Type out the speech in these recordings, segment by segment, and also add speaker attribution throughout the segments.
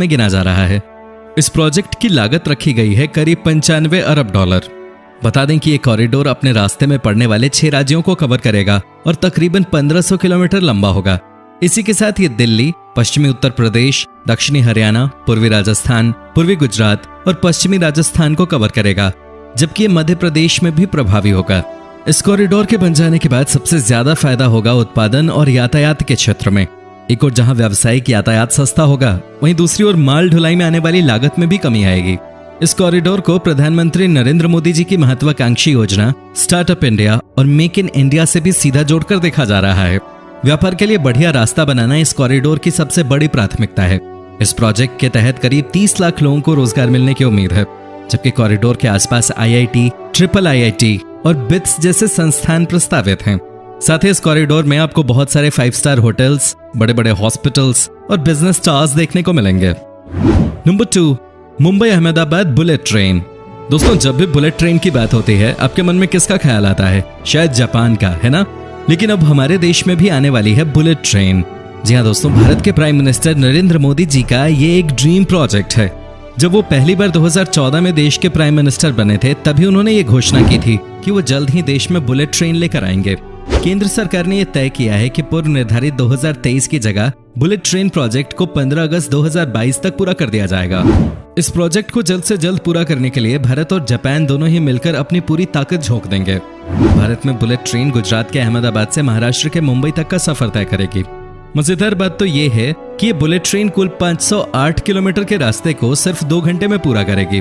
Speaker 1: में गिना जा रहा है। इस प्रोजेक्ट की लागत रखी गई है करीब 95 अरब डॉलर। बता दें कि ये कॉरिडोर अपने रास्ते में पड़ने वाले 6 राज्यों को कवर करेगा और तकरीबन 1500 किलोमीटर लंबा होगा। इसी के साथ ये दिल्ली, पश्चिमी उत्तर प्रदेश, दक्षिणी हरियाणा, पूर्वी राजस्थान, पूर्वी गुजरात और पश्चिमी राजस्थान को कवर करेगा, जबकि ये मध्य प्रदेश में भी प्रभावी होगा। इस कॉरिडोर के बन जाने के बाद सबसे ज्यादा फायदा होगा उत्पादन और यातायात के क्षेत्र में। एक और जहां व्यावसायिक यातायात सस्ता होगा, वहीं दूसरी ओर माल ढुलाई में आने वाली लागत में भी कमी आएगी। इस कॉरिडोर को प्रधानमंत्री नरेंद्र मोदी जी की महत्वाकांक्षी योजना स्टार्टअप इंडिया और मेक इन इंडिया से भी सीधा जोड़कर देखा जा रहा है। व्यापार के लिए बढ़िया रास्ता बनाना इस कॉरिडोर की सबसे बड़ी प्राथमिकता है। इस प्रोजेक्ट के तहत करीब 30 लाख लोगों को रोजगार मिलने की उम्मीद है, जबकि कॉरिडोर के आसपास IIT, ट्रिपल IIT और बिट्स जैसे संस्थान प्रस्तावित हैं। साथ ही इस कॉरिडोर में आपको बहुत सारे 5 स्टार होटल्स, बड़े बड़े हॉस्पिटल्स और बिजनेस टावर्स देखने को मिलेंगे। Number 2, Mumbai Ahmedabad bullet train. दोस्तों, जब भी बुलेट ट्रेन की बात होती है, आपके मन में किसका ख्याल आता है? शायद जापान का, है ना? लेकिन अब हमारे देश में भी आने वाली है बुलेट ट्रेन। जी हाँ दोस्तों, भारत के प्राइम मिनिस्टर नरेंद्र मोदी जी का ये एक ड्रीम प्रोजेक्ट है। जब वो पहली बार 2014 में देश के प्राइम मिनिस्टर बने थे, तभी उन्होंने ये घोषणा की थी कि वो जल्द ही देश में बुलेट ट्रेन लेकर आएंगे। केंद्र सरकार ने यह तय किया है कि पूर्व निर्धारित 2023 की जगह बुलेट ट्रेन प्रोजेक्ट को 15 अगस्त 2022 तक पूरा कर दिया जाएगा। इस प्रोजेक्ट को जल्द से जल्द पूरा करने के लिए भारत और जापान दोनों ही मिलकर अपनी पूरी ताकत झोंक देंगे। भारत में बुलेट ट्रेन गुजरात के अहमदाबाद से महाराष्ट्र के मुंबई तक का सफर तय करेगी। मजेदार बात तो ये है कि ये बुलेट ट्रेन कुल 508 किलोमीटर के रास्ते को सिर्फ 2 घंटे में पूरा करेगी।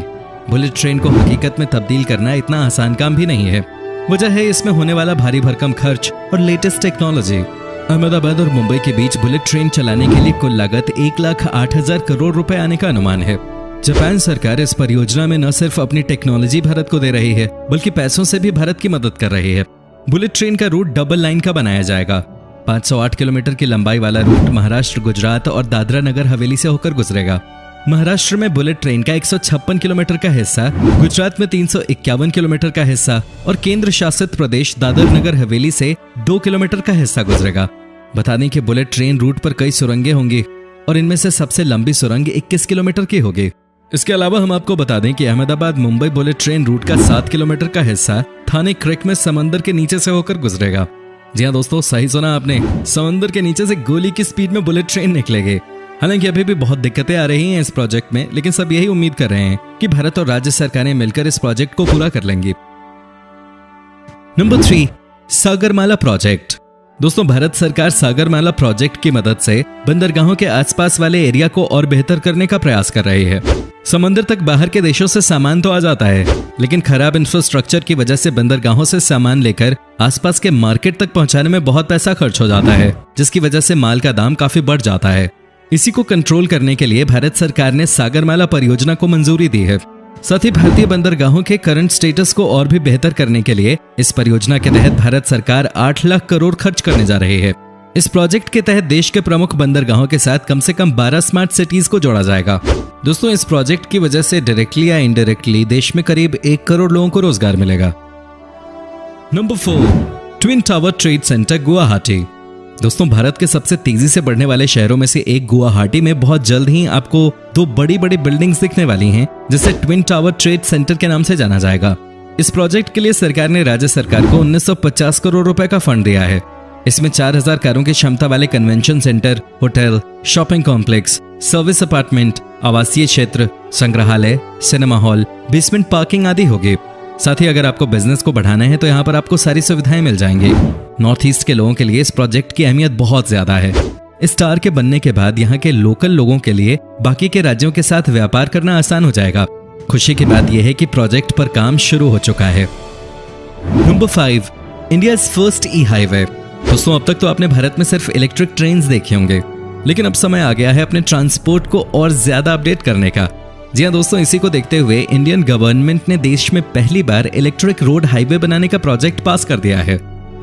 Speaker 1: बुलेट ट्रेन को हकीकत में तब्दील करना इतना आसान काम भी नहीं है। वजह है इसमें होने वाला भारी भरकम खर्च और लेटेस्ट टेक्नोलॉजी। अहमदाबाद और मुंबई के बीच बुलेट ट्रेन चलाने के लिए कुल लागत 1,08,000 करोड़ रुपए आने का अनुमान है। जापान सरकार इस परियोजना में न सिर्फ अपनी टेक्नोलॉजी भारत को दे रही है, बल्कि पैसों से भी भारत की मदद कर रही है। बुलेट ट्रेन का रूट डबल लाइन का बनाया जाएगा। 508 किलोमीटर की लंबाई वाला रूट महाराष्ट्र, गुजरात और दादरा नगर हवेली से होकर गुजरेगा। महाराष्ट्र में बुलेट ट्रेन का 156 किलोमीटर का हिस्सा, गुजरात में 351 किलोमीटर का हिस्सा और केंद्र शासित प्रदेश दादर नगर हवेली से 2 किलोमीटर का हिस्सा गुजरेगा। बता दें कि बुलेट ट्रेन रूट पर कई सुरंगें होंगी और इनमें से सबसे लंबी सुरंग 21 किलोमीटर की होगी। इसके अलावा हम आपको बता दें कि Ahmedabad Mumbai bullet train route का 7 किलोमीटर का हिस्सा थाने क्रिक में समंदर के नीचे से होकर गुजरेगा। जी हाँ दोस्तों, सही सुना आपने, समंदर के नीचे से गोली की स्पीड में बुलेट ट्रेन निकलेगी। हालांकि अभी भी बहुत दिक्कतें आ रही हैं इस प्रोजेक्ट में, लेकिन सब यही उम्मीद कर रहे हैं कि भारत और राज्य सरकारें मिलकर इस प्रोजेक्ट को पूरा कर लेंगी। Number 3, Sagarmala project. दोस्तों, भारत सरकार सागरमाला प्रोजेक्ट की मदद से बंदरगाहों के आसपास वाले एरिया को और बेहतर करने का प्रयास कर रही है। समंदर तक बाहर के देशों से सामान तो आ जाता है, लेकिन खराब इंफ्रास्ट्रक्चर की वजह से बंदरगाहों से सामान लेकर आसपास के मार्केट तक पहुंचाने में बहुत पैसा खर्च हो जाता है, जिसकी वजह से माल का दाम काफी बढ़ जाता है। इसी को कंट्रोल करने के लिए भारत सरकार ने सागरमाला परियोजना को मंजूरी दी है। साथ ही भारतीय बंदरगाहों के करंट स्टेटस को और भी बेहतर करने के लिए इस परियोजना के तहत भारत सरकार 8 लाख करोड़ खर्च करने जा रही है। इस प्रोजेक्ट के तहत देश के प्रमुख बंदरगाहों के साथ कम से कम 12 स्मार्ट सिटीज को जोड़ा जाएगा। दोस्तों, इस प्रोजेक्ट की वजह से डायरेक्टली या इनडायरेक्टली देश में करीब 1 करोड़ लोगों को रोजगार मिलेगा। Number 4, twin tower trade centre Guwahati. दोस्तों, भारत के सबसे तेजी से बढ़ने वाले शहरों में से एक गुवाहाटी में बहुत जल्द ही आपको 2 बड़ी बड़ी बिल्डिंग्स दिखने वाली हैं, जिसे ट्विन टावर ट्रेड सेंटर के नाम से जाना जाएगा। इस प्रोजेक्ट के लिए सरकार ने राज्य सरकार को 1950 करोड़ रुपए का फंड दिया है। इसमें 4000 कारों की क्षमता वाले convention centre, hotel, shopping complex, service apartment, आवासीय क्षेत्र, संग्रहालय, सिनेमा हॉल, बेसमेंट पार्किंग आदि होगी। साथ ही अगर आपको बिजनेस को बढ़ाना है तो यहाँ पर आपको सारी सुविधाएं मिल जाएंगी। नॉर्थ ईस्ट के लोगों के लिए इस प्रोजेक्ट की अहमियत बहुत ज्यादा है। इस टावर के बनने के बाद यहाँ के लोकल लोगों के लिए बाकी के राज्यों के साथ व्यापार करना आसान हो जाएगा। खुशी की बात यह है कि प्रोजेक्ट पर काम शुरू हो चुका है। नंबर 5, इंडियाज़ फर्स्ट ई हाईवे। दोस्तों, अब तक तो आपने भारत में सिर्फ इलेक्ट्रिक ट्रेन देखे होंगे, लेकिन अब समय आ गया है अपने ट्रांसपोर्ट को और ज्यादा अपडेट करने का। जी हाँ दोस्तों, इसी को देखते हुए इंडियन गवर्नमेंट ने देश में पहली बार इलेक्ट्रिक रोड हाईवे बनाने का प्रोजेक्ट पास कर दिया है।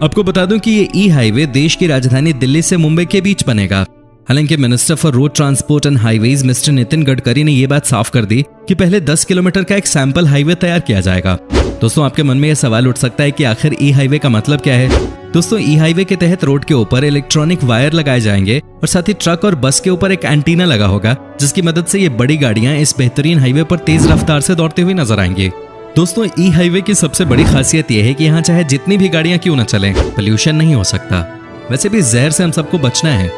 Speaker 1: आपको बता दूं कि ये ई हाईवे देश की राजधानी दिल्ली से मुंबई के बीच बनेगा। हालांकि minister for road transport and highways mister Nitin Gadkari ने यह बात साफ कर दी कि पहले 10 किलोमीटर का एक सैंपल हाईवे तैयार किया जाएगा। दोस्तों, आपके मन में यह सवाल उठ सकता है कि आखिर ई हाईवे का मतलब क्या है? दोस्तों ई हाईवे के तहत रोड के ऊपर इलेक्ट्रॉनिक वायर लगाए जाएंगे और साथ ही ट्रक और बस के ऊपर एक एंटीना लगा होगा, जिसकी मदद से ये बड़ी गाड़ियां इस बेहतरीन हाईवे पर तेज रफ्तार से दौड़ते हुए नजर आएंगी। दोस्तों ई हाईवे की सबसे बड़ी खासियत यह है कि यहाँ चाहे जितनी भी गाड़ियां क्यों न चलें, पोल्यूशन नहीं हो सकता। वैसे भी जहर से हम सबको बचना है।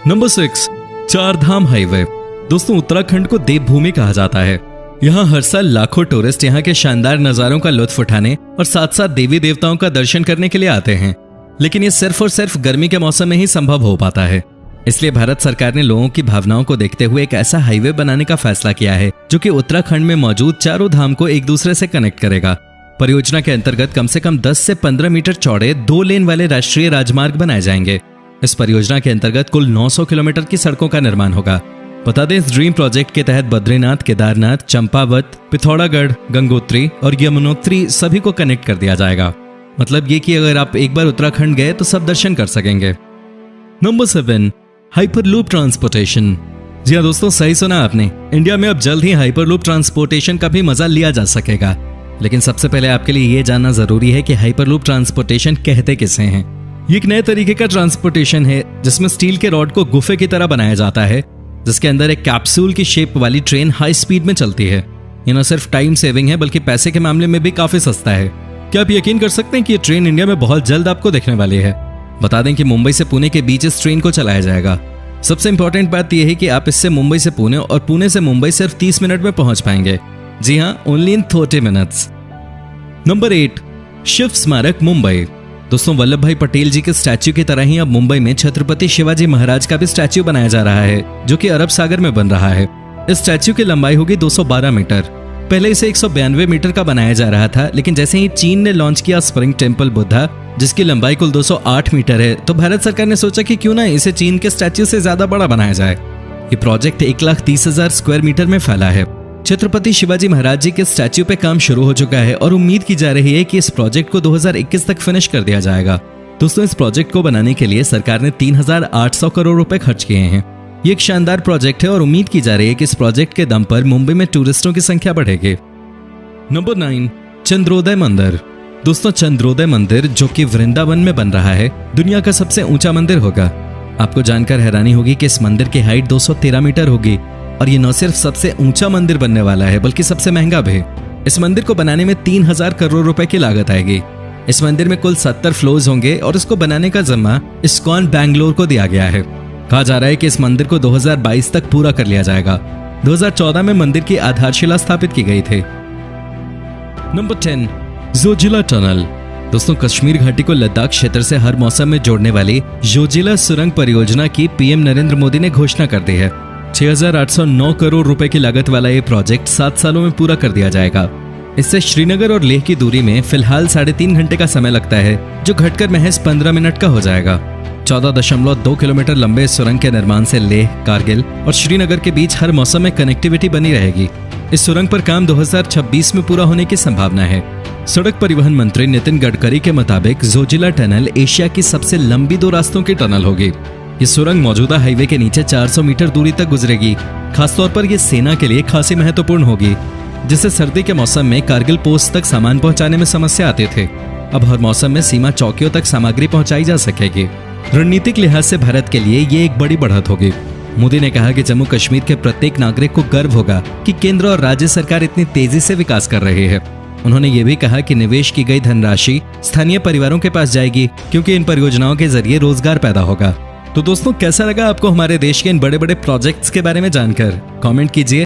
Speaker 1: नंबर 6, चार धाम हाईवे। दोस्तों उत्तराखंड को देवभूमि कहा जाता है। यहाँ हर साल लाखों टूरिस्ट यहाँ के शानदार नजारों का लुत्फ उठाने और साथ साथ देवी देवताओं का दर्शन करने के लिए आते हैं, लेकिन ये सिर्फ और सिर्फ गर्मी के मौसम में ही संभव हो पाता है। इसलिए भारत सरकार ने लोगों की भावनाओं को देखते हुए एक ऐसा हाईवे बनाने का फैसला किया है जो कि उत्तराखंड में मौजूद चारों धाम को एक दूसरे से कनेक्ट करेगा। परियोजना के अंतर्गत कम से कम 10 से 15 मीटर चौड़े 2 लेन वाले राष्ट्रीय राजमार्ग बनाए जाएंगे। इस परियोजना के अंतर्गत कुल 900 किलोमीटर की सड़कों का निर्माण होगा। बता दें, इस ड्रीम प्रोजेक्ट के तहत बद्रीनाथ, केदारनाथ, चंपावत, पिथौरागढ़, गंगोत्री और यमुनोत्री सभी को कनेक्ट कर दिया जाएगा। मतलब ये कि अगर आप एक बार उत्तराखंड गए तो सब दर्शन कर सकेंगे। Number 7, hyperloop transportation. जी हाँ दोस्तों, सही सुना आपने। इंडिया में अब जल्द ही हाइपरलूप ट्रांसपोर्टेशन का भी मजा लिया जा सकेगा। लेकिन सबसे पहले आपके लिए ये जानना जरूरी है कि हाइपरलूप ट्रांसपोर्टेशन कहते किसे हैं। ये एक नए तरीके का ट्रांसपोर्टेशन है जिसमें स्टील के रॉड को गुफे की तरह बनाया जाता है, जिसके अंदर एक कैप्सूल की शेप वाली ट्रेन हाई स्पीड में चलती है। ये न सिर्फ टाइम सेविंग है बल्कि पैसे के मामले में भी काफी सस्ता है। क्या आप यकीन कर सकते हैं कि ये ट्रेन इंडिया में बहुत जल्द आपको देखने वाली है। बता दें कि मुंबई से पुणे के बीच इस ट्रेन को चलाया जाएगा। सबसे इंपॉर्टेंट बात यह है कि आप इससे मुंबई से पुणे और पुणे से मुंबई सिर्फ 30 मिनट में पहुंच पाएंगे। जी हाँ, only in 30 minutes. Number 8, Shiv Smarak Mumbai. दोस्तों वल्लभ भाई पटेल जी के स्टैच्यू की तरह ही अब मुंबई में छत्रपति शिवाजी महाराज का भी स्टैच्यू बनाया जा रहा है, जो कि अरब सागर में बन रहा है। इस स्टैच्यू की लंबाई होगी 212 मीटर। पहले इसे 192 मीटर का बनाया जा रहा था, लेकिन जैसे ही चीन ने लॉन्च किया स्प्रिंग टेम्पल बुद्धा, जिसकी लंबाई कुल 208 मीटर है, तो भारत सरकार ने सोचा कि क्यों ना इसे चीन के स्टैच्यू से ज्यादा बड़ा बनाया जाए। ये प्रोजेक्ट 1,30,000 स्क्वायर मीटर में फैला है। छत्रपति शिवाजी महाराज जी के स्टैच्यू पे काम शुरू हो चुका है और उम्मीद की जा रही है कि इस प्रोजेक्ट को 2021 तक फिनिश कर दिया जाएगा। दोस्तों इस प्रोजेक्ट को बनाने के लिए सरकार ने 3,800 करोड़ रुपए खर्च किए हैं। ये एक शानदार प्रोजेक्ट है और उम्मीद की जा रही है कि इस प्रोजेक्ट के दम पर मुंबई में टूरिस्टों की संख्या बढ़ेगी। नंबर 9, चंद्रोदय मंदिर। दोस्तों चंद्रोदय मंदिर जो कि वृंदावन में बन रहा है, दुनिया का सबसे ऊंचा मंदिर होगा। आपको जानकर हैरानी होगी कि इस मंदिर की हाइट 213 मीटर होगी और ये न सिर्फ सबसे ऊंचा मंदिर बनने वाला है बल्कि सबसे महंगा भी। इस मंदिर को बनाने में 3,000 करोड़ रुपए की लागत आएगी। इस मंदिर में कुल 70 फ्लोर्स होंगे और इसको बनाने का जिम्मा इस्कॉन बैंगलोर को दिया गया है। कहा जा रहा है कि इस मंदिर को 2022 तक पूरा कर लिया जाएगा। 2014 में मंदिर की आधारशिला स्थापित की गई थी। Number 10, Zoji La tunnel. दोस्तों कश्मीर घाटी को लद्दाख क्षेत्र से हर मौसम में जोड़ने वाली जोजिला सुरंग परियोजना की पीएम नरेंद्र मोदी ने घोषणा कर दी है। 6,809 करोड़ रुपए की लागत वाला ये प्रोजेक्ट 7 सालों में पूरा कर दिया जाएगा। इससे श्रीनगर और लेह की दूरी में फिलहाल 3.5 घंटे का समय लगता है, जो घटकर महज 15 मिनट का हो जाएगा। 14.2 किलोमीटर लंबे इस सुरंग के निर्माण से लेह, कारगिल और श्रीनगर के बीच हर मौसम में कनेक्टिविटी बनी रहेगी। इस सुरंग पर काम 2026 में पूरा होने की संभावना है। सड़क परिवहन मंत्री नितिन गडकरी के मुताबिक जोजिला टनल एशिया की सबसे लंबी 2 रास्तों की टनल होगी। ये सुरंग मौजूदा हाईवे के नीचे 400 मीटर दूरी तक गुजरेगी। खासतौर पर यह सेना के लिए खासी महत्वपूर्ण होगी, जिससे सर्दी के मौसम में कारगिल पोस्ट तक सामान पहुंचाने में समस्या आते थे। अब हर मौसम में सीमा चौकियों तक सामग्री पहुंचाई जा सकेगी। रणनीतिक लिहाज से भारत के लिए ये एक बड़ी बढ़त होगी। मोदी ने कहा कि जम्मू कश्मीर के प्रत्येक नागरिक को गर्व होगा कि केंद्र और राज्य सरकार इतनी तेजी से विकास कर रही है। उन्होंने ये भी कहा कि निवेश की गई धनराशि स्थानीय परिवारों के पास जाएगी, क्योंकि इन परियोजनाओं के जरिए रोजगार पैदा होगा। तो दोस्तों कैसा लगा आपको हमारे देश के इन बड़े बड़े प्रोजेक्ट्स के बारे में जानकर? कमेंट कीजिए